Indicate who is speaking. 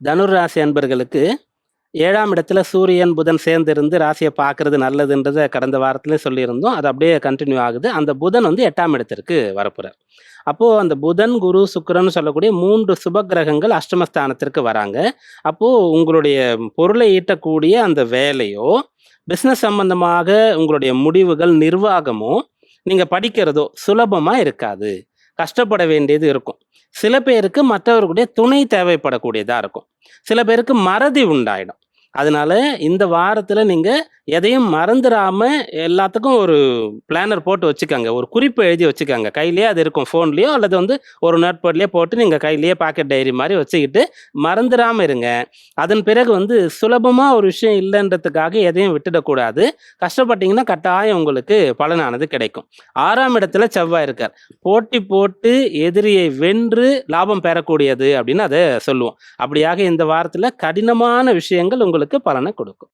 Speaker 1: தனுர் ராசி அன்பர்களுக்கு 7ஆம் இடத்துல சூரியன், புதன் சேர்ந்திருந்து ராசிய பார்க்கறது நல்லதுன்றத கடந்த வாரத்திலே சொல்லியிருந்தோம். அது அப்படியே கன்டின்யூ ஆகுது. அந்த புதன் வந்து 8ஆம் இடத்திற்கு வரப்போறார். அப்போ அந்த புதன், குரு, சுக்கிரன்னு சொல்லக்கூடிய 3 சுப கிரகங்கள் அஷ்டமஸ்தானத்திற்கு வராங்க. அப்போ உங்களுடைய பொருளை ஈட்டக்கூடிய அந்த வேலையோ, பிசினஸ் சம்பந்தமாக உங்களுடைய முடிவுகள், நிர்வாகமோ, நீங்க படிக்கிறதோ சுலபமா இருக்காது. கஷ்டப்பட வேண்டியது இருக்கும். சில பேருக்கு மற்றவர்களுடைய துணை தேவைப்படக்கூடியதா இருக்கும். சில பேருக்கு மறதி உண்டாயிடும். அதனால இந்த வாரத்துல நீங்க எதையும் மறந்துராம எல்லாத்துக்கும் ஒரு பிளானர் போட்டு வச்சுக்கங்க. ஒரு குறிப்பு எழுதி வச்சுக்கங்க. கையிலேயே அது இருக்கும். ஃபோன்லயோ அல்லது வந்து ஒரு நோட்பேட்லயோ போட்டு நீங்க கையிலேயே பாக்கெட் டைரி மாரி வச்சுக்கிட்டு மறந்துராம இருங்க. அதன் பிறகு வந்து சுலபமா ஒரு விஷயம் இல்லன்றதுக்காக எதையும் விட்டுடக்கூடாது. கஷ்டப்பட்டீங்கன்னா கட்டாயம் உங்களுக்கு பலனானது கிடைக்கும். 6ஆம் இடத்துல செவ்வாய் இருக்கார். போட்டி போட்டு எதிரியை வென்று லாபம் பெறக்கூடியது அப்படின்னு அத சொல்லுவோம். அப்படியாக இந்த வாரத்துல கடினமான விஷயங்கள் உங்களுக்கு பலனை கொடுக்கும்.